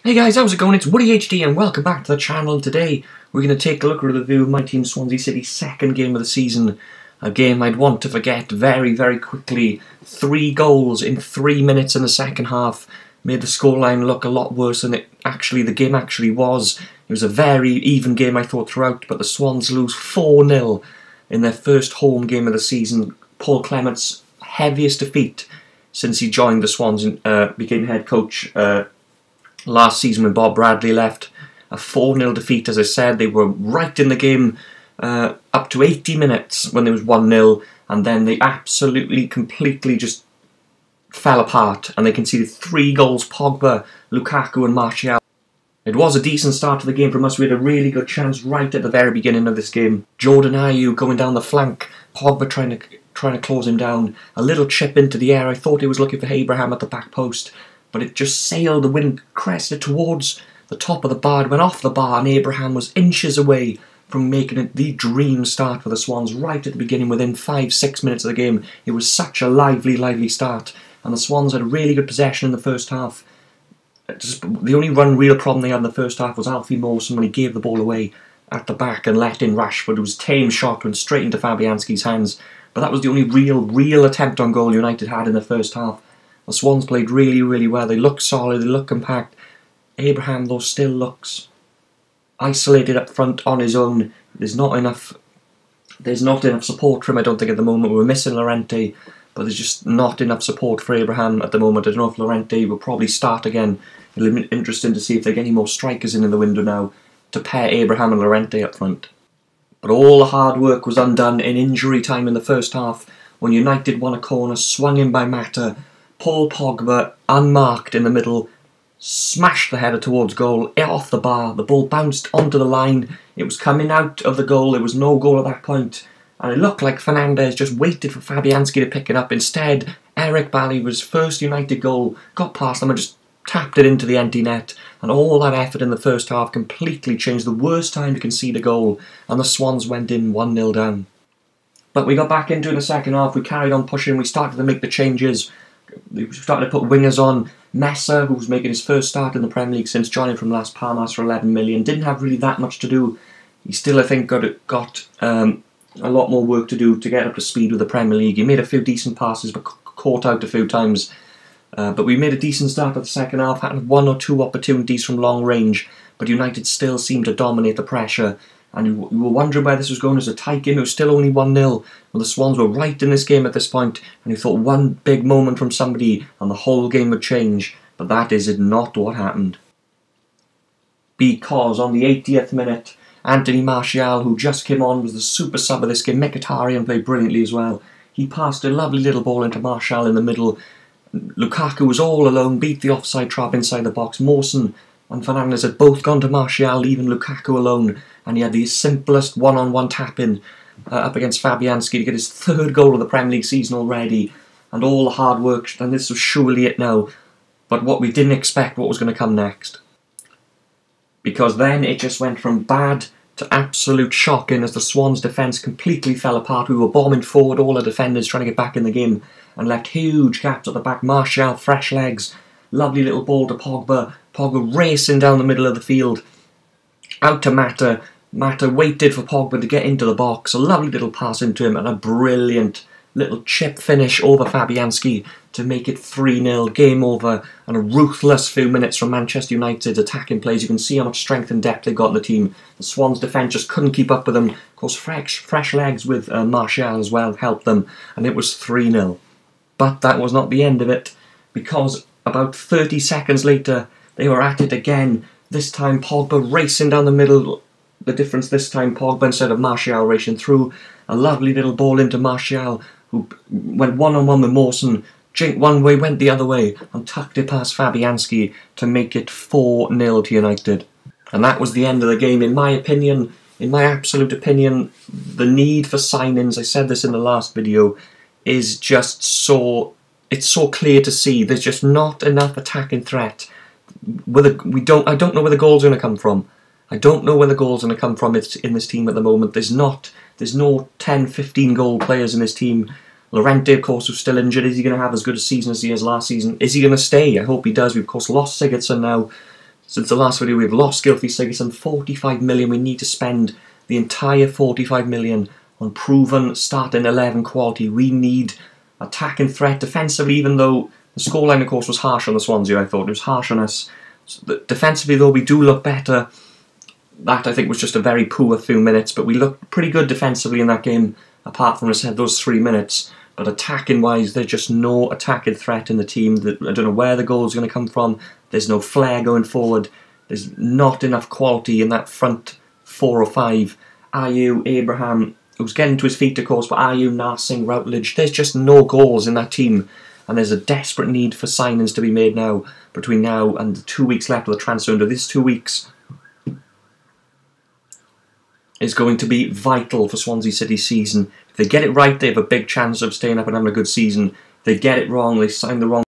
Hey guys, how's it going? It's Woody HD and welcome back to the channel. Today we're going to take a look at a review of my team Swansea City's second game of the season. A game I'd want to forget very quickly. 3 goals in 3 minutes in the second half made the scoreline look a lot worse than the game actually was. It was a very even game I thought throughout, but the Swans lose 4-0 in their first home game of the season. Paul Clement's heaviest defeat since he joined the Swans and became head coach last season when Bob Bradley left. A 4-0 defeat, as I said. They were right in the game up to 80 minutes when there was 1-0, and then they absolutely, completely just fell apart, and they conceded 3 goals. Pogba, Lukaku and Martial. It was a decent start to the game from us. We had a really good chance right at the very beginning of this game. Jordan Ayew going down the flank, Pogba trying to close him down. A little chip into the air. I thought he was looking for Abraham at the back post, but it just sailed, the wind crested towards the top of the bar, it went off the bar, and Abraham was inches away from making it the dream start for the Swans right at the beginning. Within 5-6 minutes of the game, it was such a lively start, and the Swans had really good possession in the first half. The only real problem they had in the first half was Alfie Mawson when he gave the ball away at the back and let in Rashford, whose tame shot went straight into Fabianski's hands. But that was the only real attempt on goal United had in the first half. The Swans played really well. They looked solid, they looked compact. Abraham, though, still looks isolated up front on his own. There's not enough support for him, I don't think, at the moment. We're missing Llorente, but there's just not enough support for Abraham at the moment. I don't know if Llorente will probably start again. It'll be interesting to see if they get any more strikers in the window now to pair Abraham and Llorente up front. But all the hard work was undone in injury time in the first half when United won a corner, swung in by Mata. Paul Pogba, unmarked in the middle, smashed the header towards goal, off the bar. The ball bounced onto the line. It was coming out of the goal. There was no goal at that point. And it looked like Fernandez just waited for Fabianski to pick it up. Instead, Eric Bailly, was first United goal, got past them and just tapped it into the empty net. And all that effort in the first half completely changed. The worst time to concede a goal. And the Swans went in 1-0 down. But we got back into it in the second half. We carried on pushing. We started to make the changes. We started to put wingers on. Mesa, who was making his first start in the Premier League since joining from Las Palmas for 11 million, didn't have really that much to do. He still, I think, got a lot more work to do to get up to speed with the Premier League. He made a few decent passes, but caught out a few times. But we made a decent start at the second half, had 1 or 2 opportunities from long range, but United still seemed to dominate the pressure. And we were wondering where this was going. As a tight game, it was still only 1-0. Well, the Swans were right in this game at this point, and you thought one big moment from somebody and the whole game would change. But that is not what happened. Because on the 80th minute, Anthony Martial, who just came on, was the super sub of this game. Mkhitaryan played brilliantly as well. He passed a lovely little ball into Martial in the middle. Lukaku was all alone, beat the offside trap inside the box. Mawson and Fernandez had both gone to Martial, leaving Lukaku alone, and he had the simplest one-on-one tap-in up against Fabianski to get his 3rd goal of the Premier League season already, and all the hard work, and this was surely it now. But what we didn't expect, what was going to come next. Because then it just went from bad to absolute shocking as the Swans' defence completely fell apart. We were bombing forward, all the defenders trying to get back in the game, and left huge gaps at the back. Martial, fresh legs, lovely little ball to Pogba. Pogba racing down the middle of the field. Out to Mata. Mata waited for Pogba to get into the box. A lovely little pass into him and a brilliant little chip finish over Fabianski to make it 3-0. Game over, and a ruthless few minutes from Manchester United's attacking plays. You can see how much strength and depth they've got in the team. The Swans' defence just couldn't keep up with them. Of course, fresh legs with Martial as well helped them, and it was 3-0. But that was not the end of it, because about 30 seconds later, they were at it again. This time Pogba racing down the middle. The difference this time, Pogba instead of Martial racing through. A lovely little ball into Martial, who went one-on-one with Mawson. Jinked one way, went the other way, and tucked it past Fabianski to make it 4-0 to United. And that was the end of the game. In my opinion, in my absolute opinion, the need for signings, I said this in the last video, is just it's so clear to see. There's just not enough attacking threat. I don't know where the goal's going to come from. I don't know where the goal's going to come from in this team at the moment. There's no 10, 15 goal players in this team. Llorente, of course, was still injured. Is he going to have as good a season as he has last season? Is he going to stay? I hope he does. We've, of course, lost Sigurdsson now Since the last video, we've lost Gylfi Sigurdsson, 45 million. We need to spend the entire 45 million on proven starting 11 quality. We need attacking threat defensively, even though the scoreline, of course, was harsh on the Swansea. I thought it was harsh on us. So, defensively, though, we do look better. That, I think, was just a very poor few minutes, but we looked pretty good defensively in that game, apart from those 3 minutes. But attacking-wise, there's just no attacking threat in the team. I don't know where the goal's going to come from. There's no flair going forward. There's not enough quality in that front 4 or 5. Ayew, Abraham, who's getting to his feet, of course, but Ayew, Narsing, Routledge, there's just no goals in that team. And there's a desperate need for signings to be made now, between now and the 2 weeks left of the transfer window. This 2 weeks is going to be vital for Swansea City's season. If they get it right, they have a big chance of staying up and having a good season. If they get it wrong, they sign the wrong